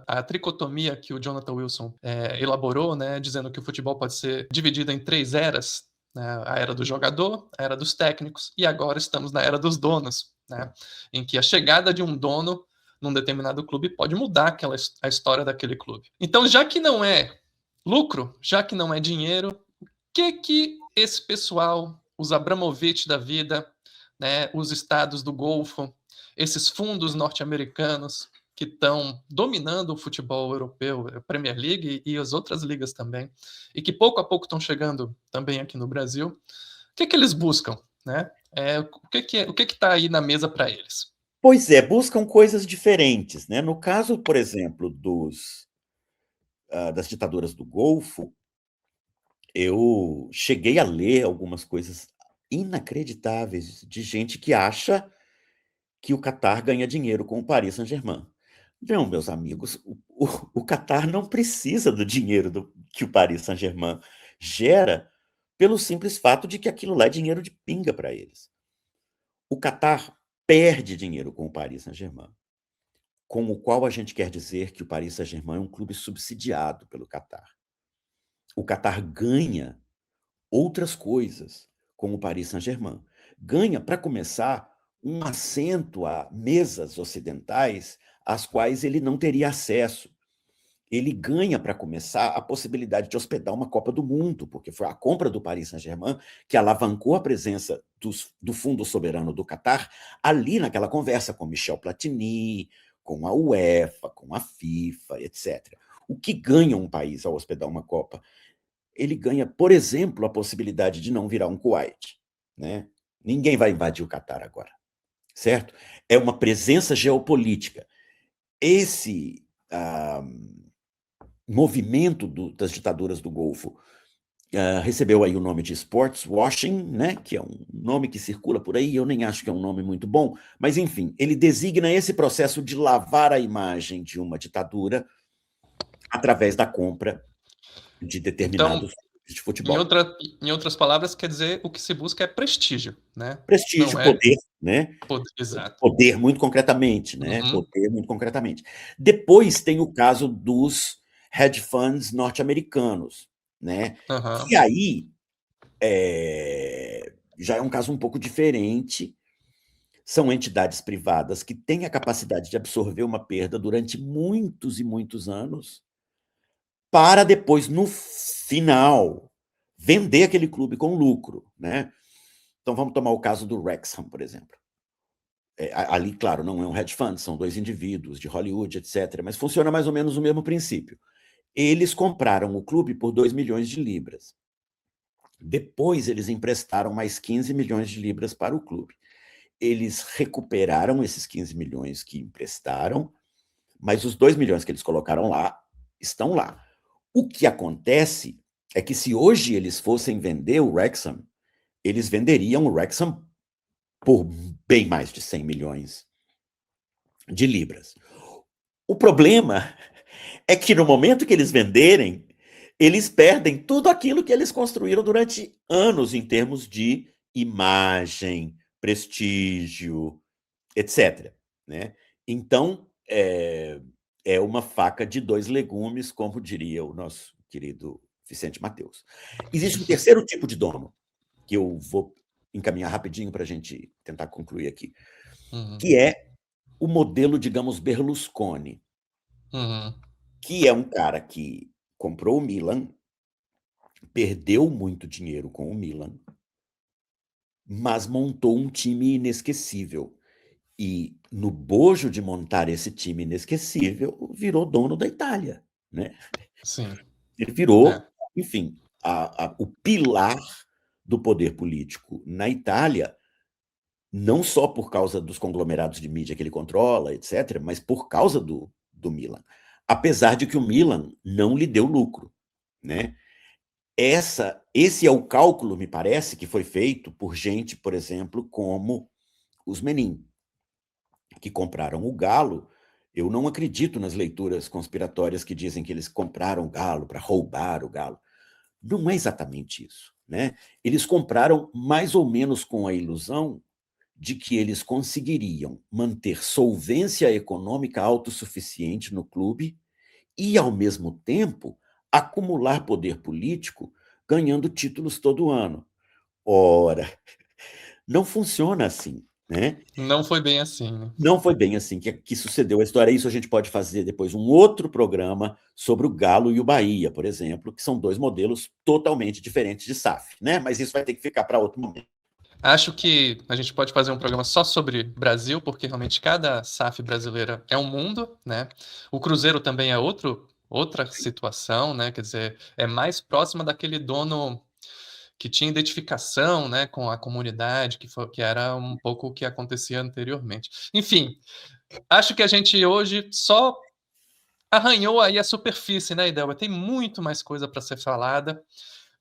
a tricotomia que o Jonathan Wilson elaborou, né, dizendo que o futebol pode ser dividido em 3 eras, né, a era do jogador, a era dos técnicos, e agora estamos na era dos donos, né, em que a chegada de um dono num determinado clube pode mudar a história daquele clube. Então, já que não é lucro, já que não é dinheiro, o que esse pessoal, os Abramovich da vida, né, os estados do Golfo, esses fundos norte-americanos que estão dominando o futebol europeu, a Premier League e as outras ligas também, e que pouco a pouco estão chegando também aqui no Brasil, o que eles buscam, né? O que está aí na mesa para eles? Pois é, buscam coisas diferentes, né? No caso, por exemplo, das ditaduras do Golfo, eu cheguei a ler algumas coisas inacreditáveis de gente que acha que o Catar ganha dinheiro com o Paris Saint-Germain. Não, meus amigos, o Catar não precisa do dinheiro que o Paris Saint-Germain gera pelo simples fato de que aquilo lá é dinheiro de pinga para eles. O Catar perde dinheiro com o Paris Saint-Germain, com o qual a gente quer dizer que o Paris Saint-Germain é um clube subsidiado pelo Catar. O Catar ganha outras coisas com o Paris Saint-Germain. Ganha, para começar, um assento a mesas ocidentais às quais ele não teria acesso. Ele ganha, para começar, a possibilidade de hospedar uma Copa do Mundo, porque foi a compra do Paris Saint-Germain que alavancou a presença do Fundo Soberano do Catar ali naquela conversa com Michel Platini, com a UEFA, com a FIFA, etc. O que ganha um país ao hospedar uma Copa? Ele ganha, por exemplo, a possibilidade de não virar um Kuwait, né? Ninguém vai invadir o Catar agora, certo? É uma presença geopolítica. Esse movimento das ditaduras do Golfo recebeu aí o nome de sports washing, né? Que é um nome que circula por aí, eu nem acho que é um nome muito bom, mas enfim, ele designa esse processo de lavar a imagem de uma ditadura através da compra de determinados clubes de futebol. Em outras palavras, quer dizer, o que se busca é prestígio, né? Prestígio, Não é poder, né? exato. Poder muito concretamente, né? Poder muito concretamente. Depois tem o caso dos hedge funds norte-americanos, né? Que aí já é um caso um pouco diferente. São entidades privadas que têm a capacidade de absorver uma perda durante muitos e muitos anos, para depois, no final, vender aquele clube com lucro, né? Então, vamos tomar o caso do Wrexham, por exemplo. Ali, claro, não é um hedge fund, são 2 indivíduos de Hollywood, etc., mas funciona mais ou menos o mesmo princípio. Eles compraram o clube por 2 milhões de libras. Depois, eles emprestaram mais 15 milhões de libras para o clube. Eles recuperaram esses 15 milhões que emprestaram, mas os 2 milhões que eles colocaram lá estão lá. O que acontece é que se hoje eles fossem vender o Wrexham, eles venderiam o Wrexham por bem mais de 100 milhões de libras. O problema é que no momento que eles venderem, eles perdem tudo aquilo que eles construíram durante anos em termos de imagem, prestígio, etc. Né? Então, é uma faca de dois legumes, como diria o nosso querido Vicente Mateus. Existe um terceiro tipo de dono, que eu vou encaminhar rapidinho para a gente tentar concluir aqui, que é o modelo, digamos, Berlusconi, que é um cara que comprou o Milan, perdeu muito dinheiro com o Milan, mas montou um time inesquecível. E, no bojo de montar esse time inesquecível, virou dono da Itália. Né? Sim. Ele virou, enfim, o pilar do poder político na Itália, não só por causa dos conglomerados de mídia que ele controla, etc., mas por causa do Milan. Apesar de que o Milan não lhe deu lucro. Né? Esse é o cálculo, me parece, que foi feito por gente, por exemplo, como os Menin, que compraram o Galo. Eu não acredito nas leituras conspiratórias que dizem que eles compraram o Galo para roubar o Galo. Não é exatamente isso. Né? Eles compraram mais ou menos com a ilusão de que eles conseguiriam manter solvência econômica autossuficiente no clube e, ao mesmo tempo, acumular poder político ganhando títulos todo ano. Ora, não funciona assim. Né? Não foi bem assim. Né? Não foi bem assim que sucedeu a história. Isso a gente pode fazer depois um outro programa sobre o Galo e o Bahia, por exemplo, que são dois modelos totalmente diferentes de SAF. Né? Mas isso vai ter que ficar para outro momento. Acho que a gente pode fazer um programa só sobre Brasil, porque realmente cada SAF brasileira é um mundo, né? O Cruzeiro também é outra situação, né? Quer dizer, é mais próxima daquele dono que tinha identificação, né, com a comunidade, que era um pouco o que acontecia anteriormente. Enfim, acho que a gente hoje só arranhou aí a superfície, né, Idelba? Tem muito mais coisa para ser falada,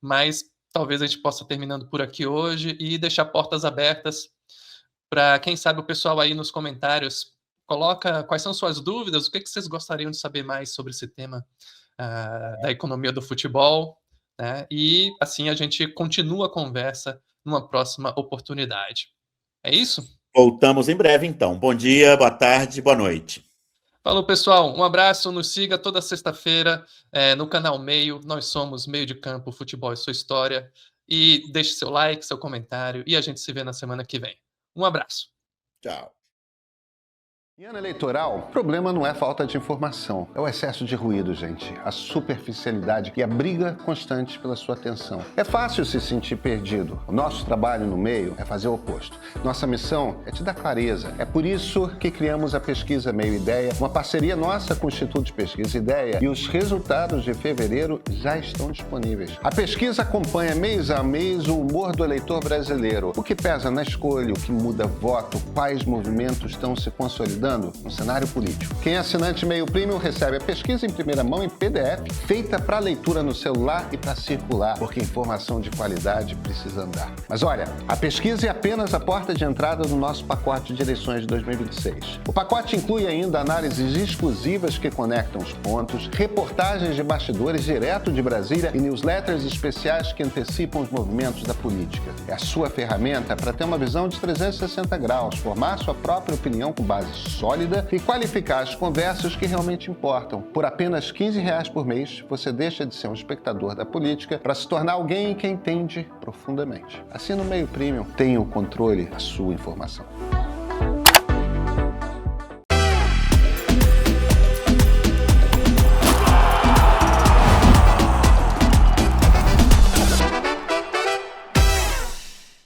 mas talvez a gente possa terminando por aqui hoje e deixar portas abertas para, quem sabe, o pessoal aí nos comentários coloca quais são suas dúvidas, o que vocês gostariam de saber mais sobre esse tema da economia do futebol, né? E assim a gente continua a conversa numa próxima oportunidade. É isso? Voltamos em breve, então. Bom dia, boa tarde, boa noite. Falou, pessoal. Um abraço. Nos siga toda sexta-feira no canal Meio. Nós somos Meio de Campo, Futebol e Sua História. E deixe seu like, seu comentário. E a gente se vê na semana que vem. Um abraço. Tchau. Em ano eleitoral, o problema não é falta de informação, é o excesso de ruído, gente, a superficialidade e a briga constante pela sua atenção. É fácil se sentir perdido. O nosso trabalho no meio é fazer o oposto. Nossa missão é te dar clareza. É por isso que criamos a Pesquisa Meio Ideia, uma parceria nossa com o Instituto de Pesquisa Ideia, e os resultados de fevereiro já estão disponíveis. A pesquisa acompanha mês a mês o humor do eleitor brasileiro, o que pesa na escolha, o que muda voto, quais movimentos estão se consolidando no cenário político. Quem é assinante Meio Premium recebe a pesquisa em primeira mão em PDF, feita para leitura no celular e para circular, porque informação de qualidade precisa andar. Mas olha, a pesquisa é apenas a porta de entrada do nosso pacote de eleições de 2026. O pacote inclui ainda análises exclusivas que conectam os pontos, reportagens de bastidores direto de Brasília e newsletters especiais que antecipam os movimentos da política. É a sua ferramenta para ter uma visão de 360 graus, formar sua própria opinião com base sólida e qualificar as conversas que realmente importam. Por apenas R$15 por mês, você deixa de ser um espectador da política para se tornar alguém que entende profundamente. Assina o Meio Premium, tenha o controle da sua informação.